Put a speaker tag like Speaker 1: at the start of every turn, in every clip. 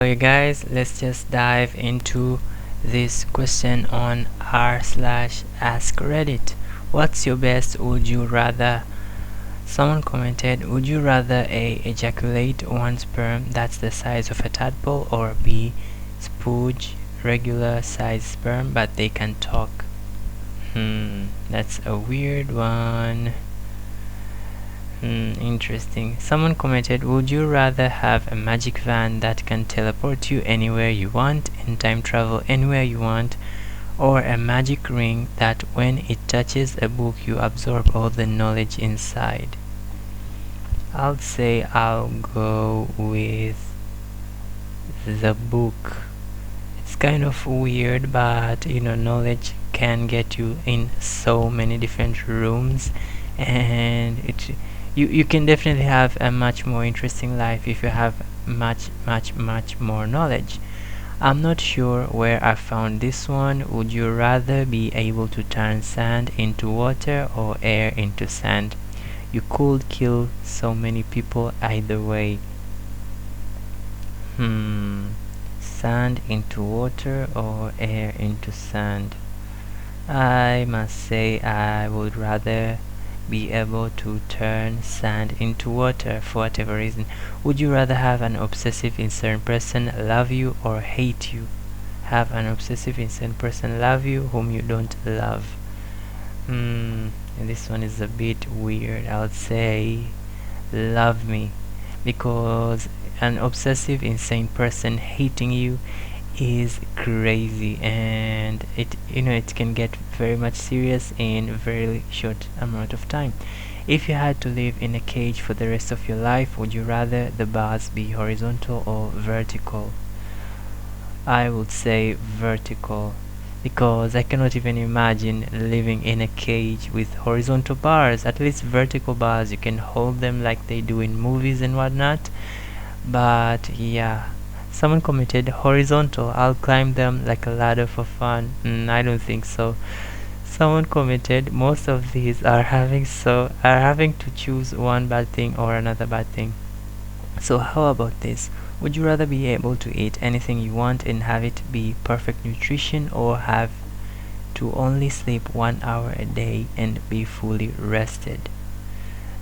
Speaker 1: You guys, let's just dive into this question on r/askreddit. What's your best would you rather? Someone commented, would you rather A, ejaculate one sperm that's the size of a tadpole, or B, spooge regular size sperm but they can talk? That's a weird one. Interesting. Someone commented, would you rather have a magic van that can teleport you anywhere you want and time travel anywhere you want, or a magic ring that when it touches a book you absorb all the knowledge inside? I'll say I'll go with the book. It's kind of weird, but knowledge can get you in so many different rooms, and you can definitely have a much more interesting life if you have much more knowledge. I'm not sure where I found this one. Would you rather be able to turn sand into water or air into sand? You could kill so many people either way. Sand into water or air into sand? I must say I would rather be able to turn sand into water for whatever reason. Would you rather have an obsessive insane person love you or hate you? Have an obsessive insane person love you whom you don't love? This one is a bit weird. I would say love me, because an obsessive insane person hating you is crazy, and it can get very much serious in a very short amount of time. If you had to live in a cage for the rest of your life, would you rather the bars be horizontal or vertical? I would say vertical, because I cannot even imagine living in a cage with horizontal bars. At least vertical bars, you can hold them like they do in movies and whatnot. But yeah, someone commented horizontal, I'll climb them like a ladder for fun. I don't think so. Someone commented most of these are having to choose one bad thing or another bad thing. So how about this? Would you rather be able to eat anything you want and have it be perfect nutrition, or have to only sleep 1 hour a day and be fully rested?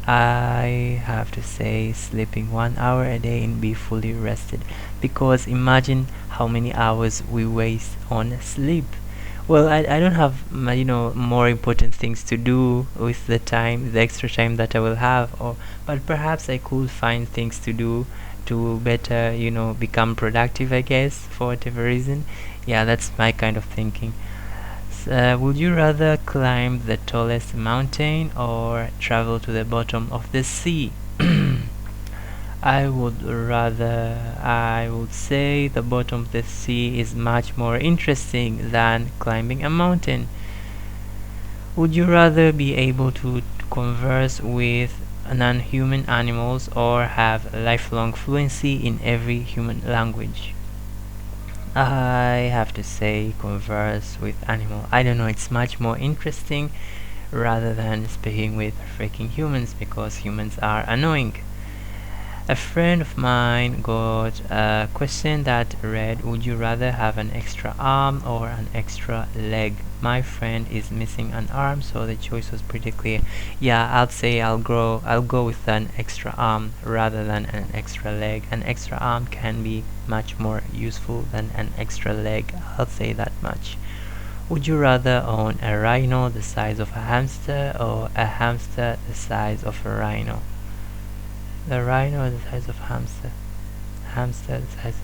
Speaker 1: I have to say sleeping 1 hour a day and be fully rested, because imagine how many hours we waste on sleep. Well, I don't have more important things to do with the extra time that I will have, but perhaps I could find things to do to better become productive, I guess, for whatever reason. Yeah, that's my kind of thinking. Would you rather climb the tallest mountain or travel to the bottom of the sea? I would say the bottom of the sea is much more interesting than climbing a mountain. Would you rather be able to converse with non-human animals or have lifelong fluency in every human language? I have to say converse with animal. I don't know, it's much more interesting rather than speaking with freaking humans, because humans are annoying. A friend of mine got a question that read, would you rather have an extra arm or an extra leg? My friend is missing an arm, so the choice was pretty clear. Yeah, I'll say I'll go with an extra arm rather than an extra leg. An extra arm can be much more useful than an extra leg, I'll say that much. Would you rather own a rhino the size of a hamster, or a hamster the size of a rhino? The rhino is the size of a hamster. Hamster the size.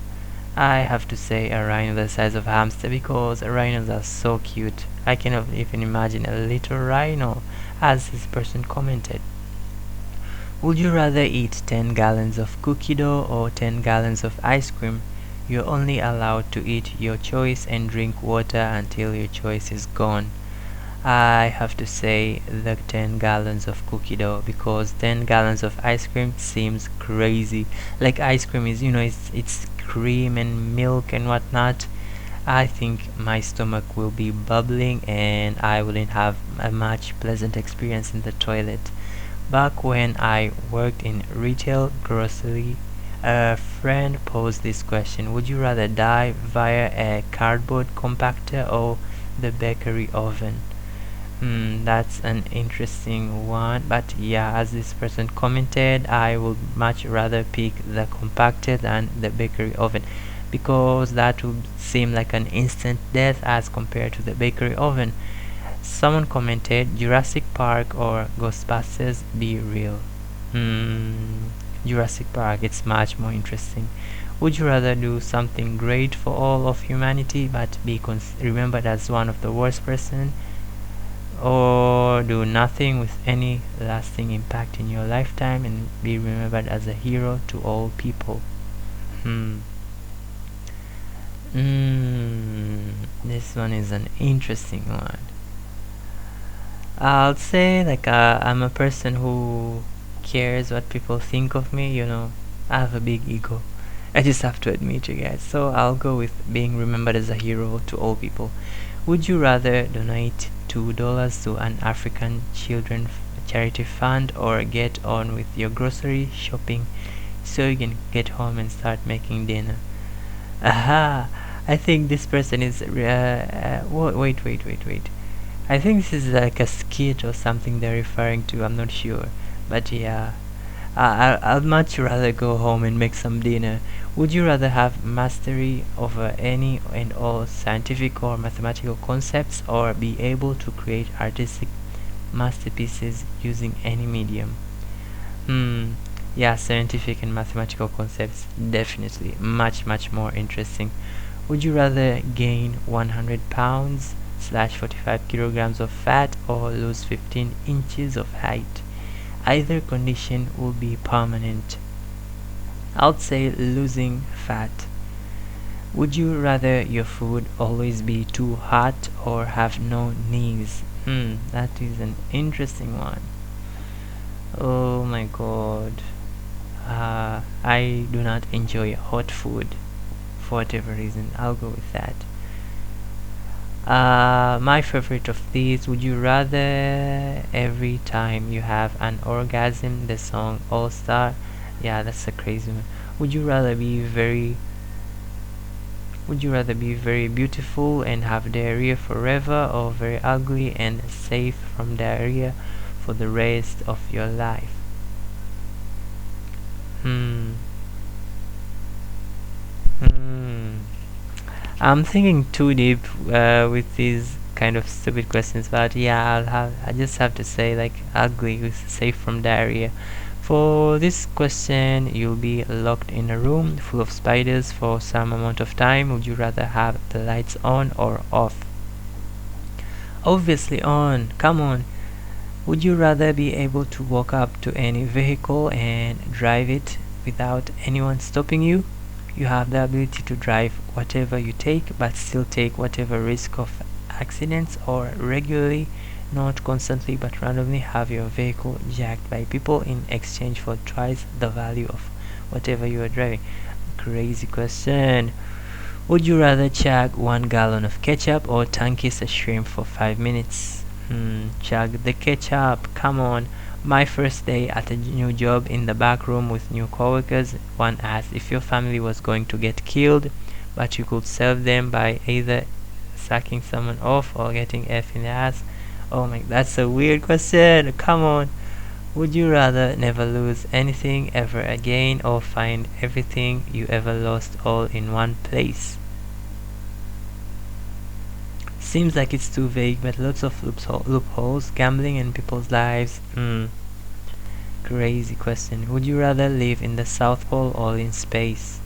Speaker 1: I have to say a rhino the size of a hamster, because rhinos are so cute. I cannot even imagine a little rhino, as this person commented. Would you rather eat 10 gallons of cookie dough or 10 gallons of ice cream? You're only allowed to eat your choice and drink water until your choice is gone. I have to say the 10 gallons of cookie dough, because 10 gallons of ice cream seems crazy. Like ice cream is, it's cream and milk and whatnot. I think my stomach will be bubbling and I wouldn't have a much pleasant experience in the toilet. Back when I worked in retail grocery A friend posed this question: would you rather die via a cardboard compactor or the bakery oven? That's an interesting one, but yeah, as this person commented, I would much rather pick the compactor than the bakery oven, because that would seem like an instant death as compared to the bakery oven. Someone commented, Jurassic Park or Ghostbusters, be real. Jurassic Park, it's much more interesting. Would you rather do something great for all of humanity but be remembered as one of the worst person, or do nothing with any lasting impact in your lifetime and be remembered as a hero to all people? Hmm. This one is an interesting one. I'll say like I'm a person who cares what people think of me. I have a big ego. I just have to admit, you guys. So I'll go with being remembered as a hero to all people. Would you rather donate $2 to an African children charity fund, or get on with your grocery shopping so you can get home and start making dinner? Aha! I think this person is. Wait. I think this is like a skit or something they're referring to. I'm not sure, but yeah. I'd much rather go home and make some dinner. Would you rather have mastery over any and all scientific or mathematical concepts, or be able to create artistic masterpieces using any medium? Yeah, scientific and mathematical concepts, definitely much more interesting. Would you rather gain 100 pounds slash 45 kilograms of fat, or lose 15 inches of height? Either condition will be permanent. I'd say losing fat. Would you rather your food always be too hot or have no knees? That is an interesting one. Oh my god. I do not enjoy hot food for whatever reason. I'll go with that. My favorite of these: would you rather every time you have an orgasm the song All Star? Yeah, that's a crazy one. Would you rather be very beautiful and have diarrhea forever, or very ugly and safe from diarrhea for the rest of your life? I'm thinking too deep with these kind of stupid questions, but yeah, I just have to say like ugly with safe from diarrhea. For this question, you'll be locked in a room full of spiders for some amount of time. Would you rather have the lights on or off? Obviously on. Come on. Would you rather be able to walk up to any vehicle and drive it without anyone stopping you? You have the ability to drive whatever you take, but still take whatever risk of accidents, or regularly, not constantly but randomly, have your vehicle jacked by people in exchange for twice the value of whatever you are driving. Crazy question. Would you rather chug 1 gallon of ketchup or tongue kiss a shrimp for 5 minutes? Chug the ketchup, come on. My first day at a new job, in the back room with new coworkers, one asked if your family was going to get killed, but you could save them by either sucking someone off or getting F in the ass. Oh my, that's a weird question. Come on. Would you rather never lose anything ever again, or find everything you ever lost all in one place? Seems like it's too vague, but lots of loopholes, gambling and people's lives. Crazy question. Would you rather live in the South Pole or in space?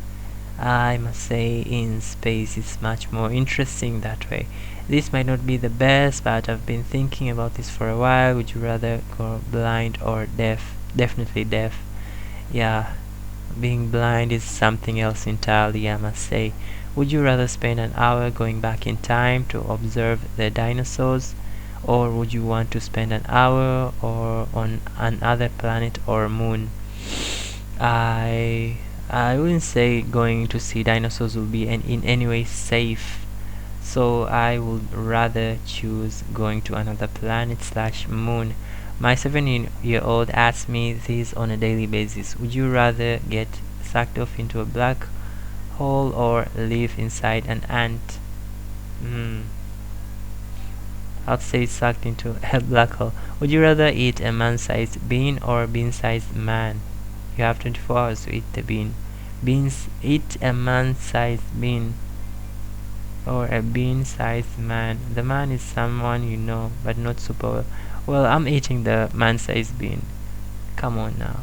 Speaker 1: I must say in space is much more interesting that way. This might not be the best, but I've been thinking about this for a while. Would you rather go blind or deaf? Definitely deaf. Yeah, being blind is something else entirely, I must say. Would you rather spend an hour going back in time to observe the dinosaurs, or would you want to spend an hour or on another planet or moon? I wouldn't say going to see dinosaurs will be in any way safe, so I would rather choose going to another planet slash moon. My 7-year-old asks me this on a daily basis. Would you rather get sucked off into a black hole or live inside an ant? I'd say sucked into a black hole. Would you rather eat a man-sized bean or a bean-sized man? You have 24 hours to eat the bean. Eat a man-sized bean or a bean-sized man. The man is someone you know, but not super well. Well, I'm eating the man-sized bean. Come on now.